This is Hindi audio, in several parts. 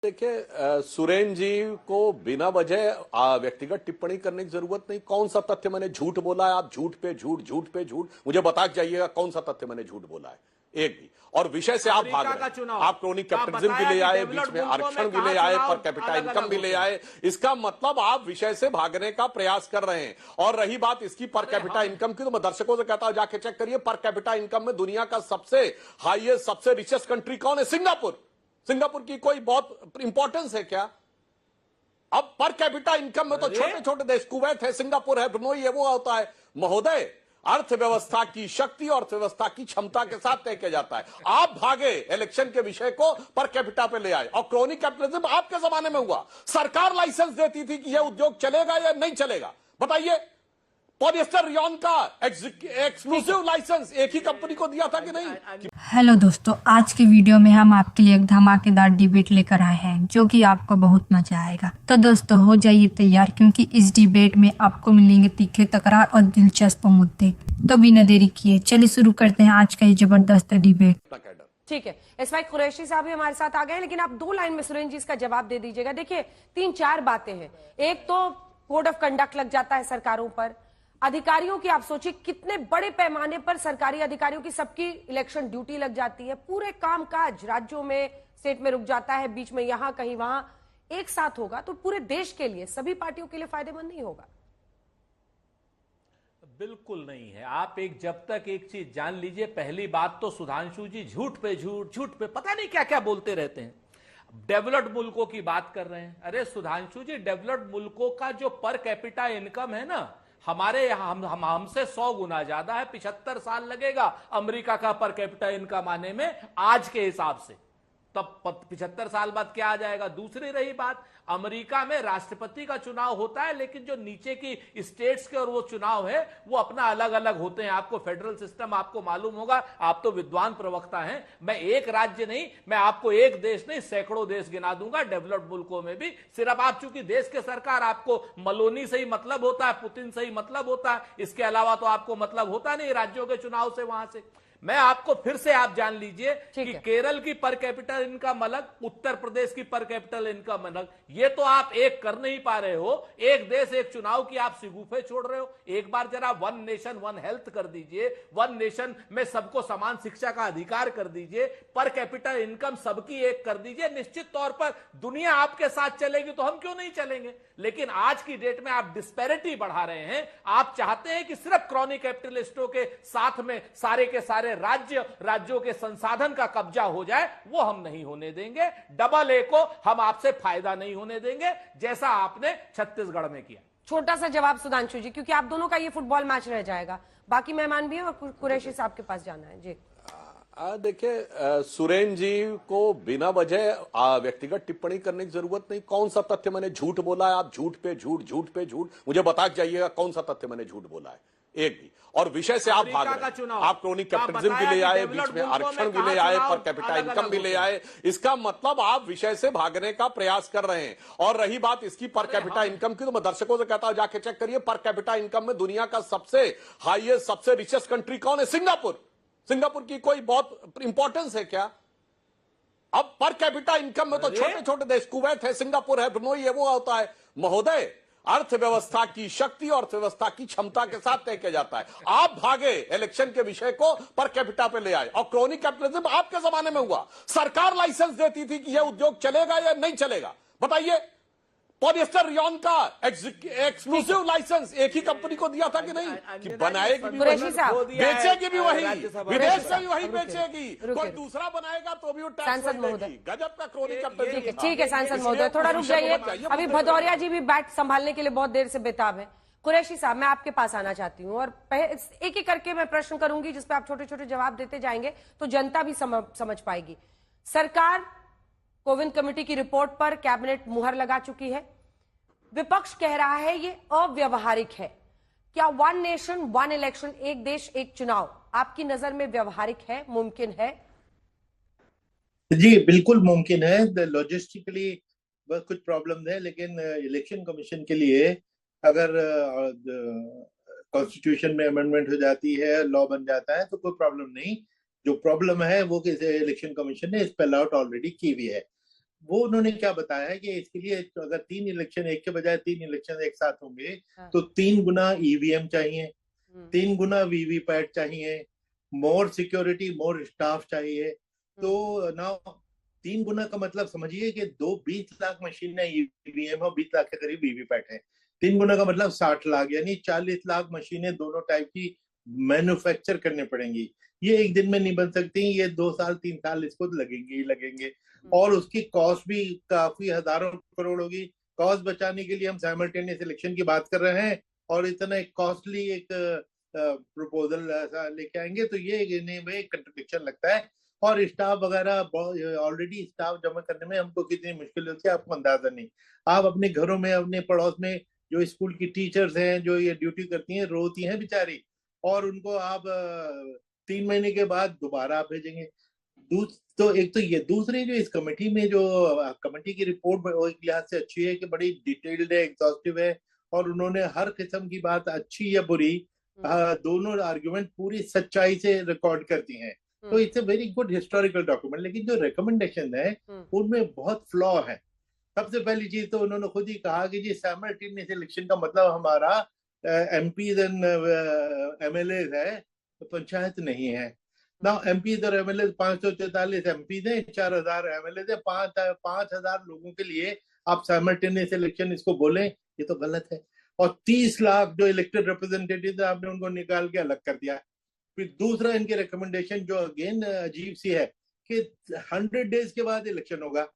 देखिए सुरेन जी को बिना वजह व्यक्तिगत टिप्पणी करने की जरूरत नहीं। कौन सा तथ्य मैंने झूठ बोला है? आप झूठ पे झूठ, झूठ पे झूठ मुझे बता के जाइएगा कौन सा तथ्य मैंने झूठ बोला है, एक भी। और विषय से आप भाग रहे हैं। आप क्रोनिक कैपिटलिज्म भी ले आए, बीच में आरक्षण भी ले आए, पर कैपिटा इनकम भी ले आए। इसका मतलब आप विषय से भागने का प्रयास कर रहे हैं। और रही बात इसकी पर कैपिटा इनकम की, तो मैं दर्शकों से कहता हूं जाके चेक करिए पर कैपिटा इनकम में दुनिया का सबसे हाईएस्ट, सबसे रिचेस्ट कंट्री कौन है? सिंगापुर। सिंगापुर की कोई बहुत इंपॉर्टेंस है क्या? अब पर कैपिटा इनकम में तो छोटे छोटे देश, कुवैत है, सिंगापुर है, ब्रुनोई है, वो होता है। महोदय, अर्थव्यवस्था की शक्ति और अर्थव्यवस्था की क्षमता के साथ तय किया जाता है। आप भागे इलेक्शन के विषय को पर कैपिटा पे ले आए। और क्रोनिक कैपिटलिज्म आपके जमाने में हुआ। सरकार लाइसेंस देती थी कि यह उद्योग चलेगा या नहीं चलेगा, बताइए। पॉलिएस्टर रियॉन का एक्सक्लूसिव लाइसेंस एक ही कंपनी को दिया था कि नहीं? हेलो दोस्तों, आज के वीडियो में हम आपके लिए एक धमाकेदार डिबेट लेकर आए हैं जो कि आपको बहुत मजा आएगा। तो दोस्तों हो जाइए तैयार, क्योंकि इस डिबेट में आपको मिलेंगे तीखे तकरार और दिलचस्प मुद्दे। तो बिना देरी किए चलिए शुरू करते हैं आज का ये जबरदस्त डिबेट। ठीक है, इस वक्त कुरैशी साहब भी हमारे साथ आ गए, लेकिन आप 2 लाइन में सुरेंद्र जी इसका जवाब दे दीजिएगा। देखिए 3-4 बातें हैं। एक तो कोड ऑफ कंडक्ट लग जाता है सरकारों पर, अधिकारियों की आप सोचिए कितने बड़े पैमाने पर सरकारी अधिकारियों की सबकी इलेक्शन ड्यूटी लग जाती है। पूरे कामकाज राज्यों में, स्टेट में रुक जाता है, बीच में यहां कहीं वहां। एक साथ होगा तो पूरे देश के लिए, सभी पार्टियों के लिए फायदेमंद नहीं होगा। बिल्कुल नहीं है। आप जब तक एक चीज जान लीजिए, पहली बात तो सुधांशु जी झूठ पे झूठ, झूठ पे पता नहीं क्या क्या बोलते रहते हैं। डेवलप्ड मुल्कों की बात कर रहे हैं। अरे सुधांशु जी, डेवलप्ड मुल्कों का जो पर कैपिटा इनकम है ना, हमारे यहां हमसे 100 गुना ज्यादा है। 75 साल लगेगा अमेरिका का पर कैपिटा इनकम आने में आज के हिसाब से। तब 75 साल बाद क्या आ जाएगा? दूसरी रही बात, अमेरिका में राष्ट्रपति का चुनाव होता है, लेकिन जो नीचे की स्टेट्स के और वो चुनाव है वो अपना अलग अलग होते हैं। आपको फेडरल सिस्टम आपको मालूम होगा, आप तो विद्वान प्रवक्ता हैं। मैं एक राज्य नहीं, मैं आपको एक देश नहीं, सैकड़ों देश गिना दूंगा डेवलप्ड मुल्कों में भी। सिर्फ आप चूंकि देश के सरकार, आपको मलोनी से ही मतलब होता है, पुतिन से ही मतलब होता है, इसके अलावा तो आपको मतलब होता नहीं राज्यों के चुनाव से। वहां से मैं आपको फिर से, आप जान लीजिए कि केरल की पर कैपिटल इनकम अलग, उत्तर प्रदेश की पर कैपिटल इनकम अलग। ये तो आप एक कर नहीं पा रहे हो। एक देश एक चुनाव की आप सिगुफे छोड़ रहे हो। एक बार जरा वन नेशन वन हेल्थ कर दीजिए, वन नेशन में सबको समान शिक्षा का अधिकार कर दीजिए, पर कैपिटल इनकम सबकी एक कर दीजिए। निश्चित तौर पर दुनिया आपके साथ चलेगी, तो हम क्यों नहीं चलेंगे? लेकिन आज की डेट में आप डिस्पैरिटी बढ़ा रहे हैं। आप चाहते हैं कि सिर्फ क्रॉनिक कैपिटलिस्टों के साथ में सारे के सारे राज्यों के संसाधन का कब्जा हो जाए। वो हम नहीं होने देंगे। डबल ए को हम आपसे फायदा नहीं होने देंगे, जैसा आपने छत्तीसगढ़ में किया। छोटा सा जवाब सुधांशु जी, क्योंकि आप दोनों का ये फुटबॉल मैच रह जाएगा। बाकी मेहमान भी हैं और कुरैशी साहब के पास जाना है जी। देखिए सुरेन जी को बिना वजह व्यक्तिगत टिप्पणी करने की जरूरत नहीं। कौन सा तथ्य मैंने झूठ बोला है? आप झूठ पे झूठ, झूठ पे झूठ मुझे बता के जाइएगा कौन सा तथ्य मैंने झूठ बोला है, एक भी। और विषय से आप भाग रहे हैं। आप क्रोनिक कैपिटलिज्म भी ले आए, बीच में आरक्षण भी ले आए, पर कैपिटा इनकम भी ले आए। इसका मतलब आप विषय से भागने का प्रयास कर रहे हैं। और रही बात इसकी पर कैपिटा इनकम की, तो मैं दर्शकों से कहता हूं जाके चेक करिए पर कैपिटा इनकम में दुनिया का सबसे हाईएस्ट, सबसे रिचेस्ट कंट्री कौन है? सिंगापुर। सिंगापुर की कोई बहुत इंपॉर्टेंस है क्या? अब पर कैपिटा इनकम में तो छोटे छोटे देश, कुवैत है, सिंगापुर है, ब्रुनोई है, वो होता है। महोदय, अर्थव्यवस्था की शक्ति और अर्थव्यवस्था की क्षमता के साथ तय किया जाता है। आप भागे इलेक्शन के विषय को पर कैपिटा पे ले आए। और क्रोनिक कैपिटलिज्म आपके जमाने में हुआ। सरकार लाइसेंस देती थी कि यह उद्योग चलेगा या नहीं चलेगा, बताइए। पॉलिएस्टर रियॉन का एक्सक्लूसिव लाइसेंस एक ही कंपनी को दिया था कि नहीं? कि बनाएगी भी वही, बेचेगी भी वही, विदेश में भी वही बेचेगी। कोई दूसरा बनाएगा तो भी वो टैक्स देगी। गजब का क्रोनिक कैपिटलिज्म। ठीक है सांसद महोदय, थोड़ा रुक जाइए। अभी भदौरिया जी भी बैट संभालने के लिए बहुत देर से बेताब है। कुरैशी साहब, मैं आपके पास आना चाहती हूँ और एक एक करके मैं प्रश्न करूंगी, जिसपे आप छोटे छोटे जवाब देते जाएंगे तो जनता भी समझ पाएगी। सरकार कोविंद कमेटी की रिपोर्ट पर कैबिनेट मुहर लगा चुकी है। विपक्ष कह रहा है ये अव्यवहारिक है। क्या वन नेशन वन इलेक्शन, एक देश एक चुनाव, आपकी नजर में व्यवहारिक है, मुमकिन है? जी बिल्कुल मुमकिन है। लॉजिस्टिकली कुछ प्रॉब्लम है, लेकिन इलेक्शन कमीशन के लिए अगर कॉन्स्टिट्यूशन में अमेंडमेंट हो जाती है, लॉ बन जाता है, तो कोई प्रॉब्लम नहीं। जो प्रॉब्लम है वो इलेक्शन कमीशन ने इस पे अलॉट ऑलरेडी की हुई है। वो उन्होंने क्या बताया है कि इसके लिए अगर 3 इलेक्शन एक के बजाय 3 इलेक्शन एक साथ होंगे हाँ। तो 3 गुना ईवीएम चाहिए, हम्म, 3 गुना वीवीपैट चाहिए, मोर सिक्योरिटी, मोर स्टाफ चाहिए। तो ना 3 गुना का मतलब समझिए कि 20 लाख मशीनें ईवीएम और 20 लाख के करीब वीवीपैट है। 3 गुना का मतलब 60 लाख, यानी 40 लाख मशीनें दोनों टाइप की मैन्युफैक्चर करने पड़ेंगी। ये एक दिन में नहीं बन सकती, ये 2 साल 3 साल इसको लगेंगे ही लगेंगे। और उसकी कॉस्ट भी काफी हजारों करोड़ होगी। कॉस्ट बचाने के लिए हम साइमल्टेनियस इलेक्शन की बात कर रहे हैं और इतना एक कॉस्टली एक प्रपोजल ऐसा लेके आएंगे, तो ये इन्हें में कंट्रडिक्शन लगता है। और स्टाफ वगैरह, ऑलरेडी स्टाफ जमा करने में हमको कितनी मुश्किल होती है आपको अंदाजा नहीं। आप अपने घरों में, अपने पड़ोस में जो स्कूल की टीचर्स हैं जो ये ड्यूटी करती हैं, रोती हैं बेचारी, और उनको आप 3 महीने के बाद दोबारा आप भेजेंगे। तो एक तो ये, दूसरी जो इस कमेटी में जो कमेटी की रिपोर्ट वो एक लिहाज से अच्छी है कि बड़ी डिटेल्ड है, एग्जॉस्टिव है, और उन्होंने हर किस्म की बात, अच्छी या बुरी, दोनों आर्गुमेंट पूरी सच्चाई से रिकॉर्ड करती हैं। तो it's a very good historical document. लेकिन जो रिकमेंडेशन है उनमें बहुत फ्लॉ है। सबसे पहली चीज तो उन्होंने खुद ही कहा कि जी साइमल्टेनियस इलेक्शन का मतलब हमारा एमपीज एंड एमएलए है, तो पंचायत नहीं है ना। एमपीज और एमएलए 544 एमपीज हैं, 4000 एमएलए है, 5000 लोगों के लिए आप साइमल्टेनियस इलेक्शन इसको बोलें, ये तो गलत है। और 30 लाख जो इलेक्टेड रिप्रेजेंटेटिव आपने उनको निकाल के अलग कर दिया। फिर दूसरा इनके रिकमेंडेशन जो अगेन अजीब सी है कि 100 डेज के बाद इलेक्शन होगा।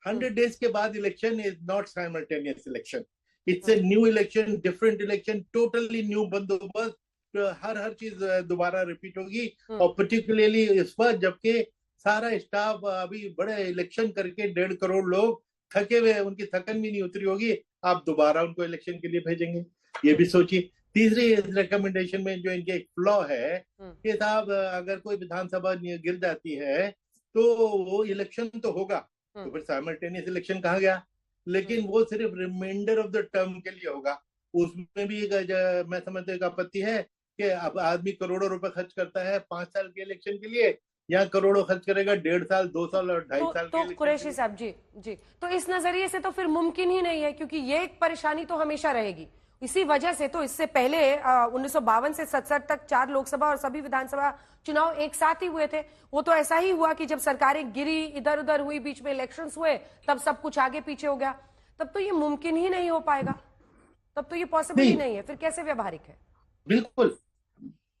100 डेज के बाद election is not simultaneous election, it's a new election, different election, totally new बंदोबस्त। हर चीज दोबारा रिपीट होगी। और पर्टिकुलरली इस पर जबकि सारा स्टाफ अभी बड़े इलेक्शन करके 1.5 करोड़ लोग थके हुए, उनकी थकन भी नहीं उतरी होगी, आप दोबारा उनको इलेक्शन के लिए भेजेंगे, ये भी सोचिए। तीसरी रिकमेंडेशन में जो इनके एक फ्लॉ है कि साहब अगर कोई विधानसभा गिर जाती है तो वो इलेक्शन तो होगा, तो फिर साइमल्टेनियस इलेक्शन कहा गया, लेकिन वो सिर्फ रिमाइंडर ऑफ द टर्म के लिए होगा। उसमें भी मैं समझता हूँ एक आपत्ति है कि अब आदमी करोड़ों रुपए खर्च करता है 5 साल के इलेक्शन के लिए, या करोड़ों खर्च करेगा 1.5 साल, 2 साल और 2.5 साल के तो कुरैशी साहब जी, तो इस नजरिए से तो फिर मुमकिन ही नहीं है, क्योंकि ये एक परेशानी तो हमेशा रहेगी। इसी वजह से तो इससे पहले 1952 से 67 तक 4 लोकसभा और सभी विधानसभा चुनाव एक साथ ही हुए थे। वो तो ऐसा ही हुआ कि जब सरकारें गिरी, इधर उधर हुई, बीच में इलेक्शंस हुए, तब सब कुछ आगे पीछे हो गया। तब तो ये मुमकिन ही नहीं हो पाएगा, तब तो ये पॉसिबल ही नहीं है। फिर कैसे व्यवहारिक है? बिल्कुल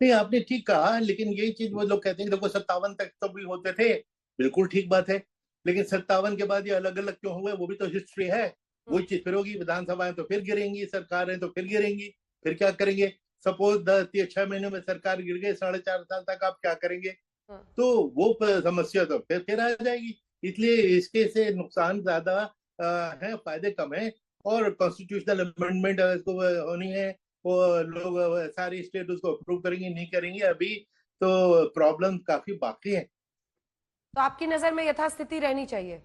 नहीं, आपने ठीक कहा, लेकिन यही चीज वो लोग कहते हैं देखो 57 तक तो भी होते थे, बिल्कुल ठीक बात है, लेकिन 57 के बाद ये अलग अलग क्यों हुए, वो भी तो हिस्ट्री है। वही चीज फिर होगी, विधानसभाएं तो फिर गिरेंगी, सरकारें तो फिर गिरेंगी, फिर क्या करेंगे? सपोज 6 महीने में सरकार गिर गई, 4.5 साल तक आप क्या करेंगे? तो वो समस्या तो फिर आ जाएगी। इसलिए इसके से नुकसान ज्यादा है, फायदे कम है। और कॉन्स्टिट्यूशनल अमेंडमेंट इसको होनी है, वो लोग सारी स्टेट उसको अप्रूव करेंगे नहीं करेंगे, अभी तो प्रॉब्लम काफी बाकी है। तो आपकी नजर में यथास्थिति रहनी चाहिए,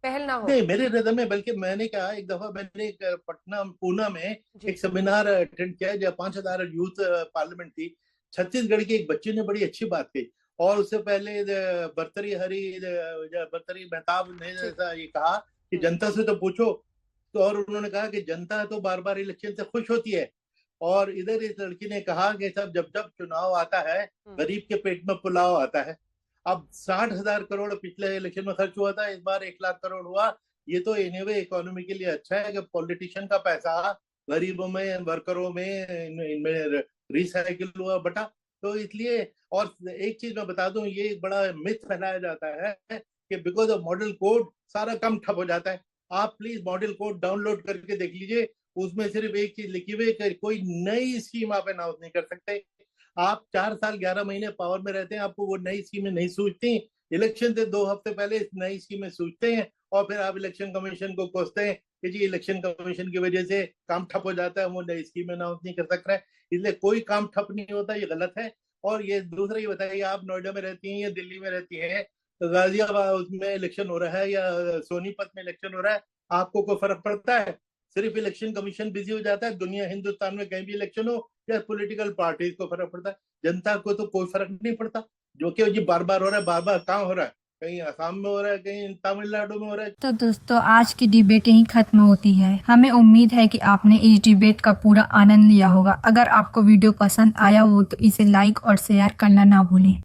पहल ना हो? नहीं, मेरे नजर में, बल्कि मैंने कहा, एक दफा मैंने पटना पूना में एक सेमिनार अटेंड किया जहाँ 5000 यूथ पार्लियामेंट थी। छत्तीसगढ़ के एक बच्चे ने बड़ी अच्छी बात कही, और उससे पहले बर्तरी मेहताब ने ऐसा ये कहा कि जनता से तो पूछो। तो और उन्होंने कहा कि जनता तो बार बार इलेक्शन से खुश होती है। और इधर इस लड़की ने कहा कि सब जब जब चुनाव आता है गरीब के पेट में पुलाव आता है। अब 60,000 करोड़ पिछले इलेक्शन में खर्च हुआ था, इस बार 1 लाख करोड़ हुआ। ये तो एनीवे इकोनॉमी के लिए अच्छा है कि पॉलिटिशियन का पैसा गरीबों में, वर्करों में, इनमें रिसाइकिल हुआ बटा। तो इसलिए, और एक चीज मैं बता दूं, ये एक बड़ा मिथ फैलाया जाता है कि बिकॉज ऑफ मॉडल कोड सारा काम ठप हो जाता है। आप प्लीज मॉडल कोड डाउनलोड करके देख लीजिए, उसमें सिर्फ एक चीज लिखी हुई है, कोई नई स्कीम आप अनाउंस नहीं कर सकते। आप 4 साल 11 महीने पावर में रहते हैं, आपको वो नई स्कीमें नहीं सूझती। इलेक्शन से 2 हफ्ते पहले नई स्कीमें सूझते हैं, और फिर आप इलेक्शन कमीशन को कोसते हैं कि जी इलेक्शन कमीशन की वजह से काम ठप हो जाता है, वो नई स्कीमें अनाउंस नहीं कर सक रहा है। इसलिए कोई काम ठप नहीं होता, ये गलत है। और ये दूसरा, ये बताइए, आप नोएडा में रहती हैं या दिल्ली में रहती हैं, गाजियाबाद में इलेक्शन हो रहा है या सोनीपत में इलेक्शन हो रहा है, आपको कोई फर्क पड़ता है? सिर्फ इलेक्शन कमीशन बिजी हो जाता है? दुनिया, हिंदुस्तान में कहीं भी इलेक्शन हो या पॉलिटिकल पार्टीज को फर्क पड़ता है? जनता को तो कोई फर्क नहीं पड़ता। जो कि जी बार बार हो रहा है, बार बार काम हो रहा है, कहीं असम में हो रहा है, कहीं तमिलनाडु में हो रहा है। तो दोस्तों आज की डिबेट यहीं खत्म होती है। हमें उम्मीद है कि आपने इस डिबेट का पूरा आनंद लिया होगा। अगर आपको वीडियो पसंद आया हो तो इसे लाइक और शेयर करना ना भूलें।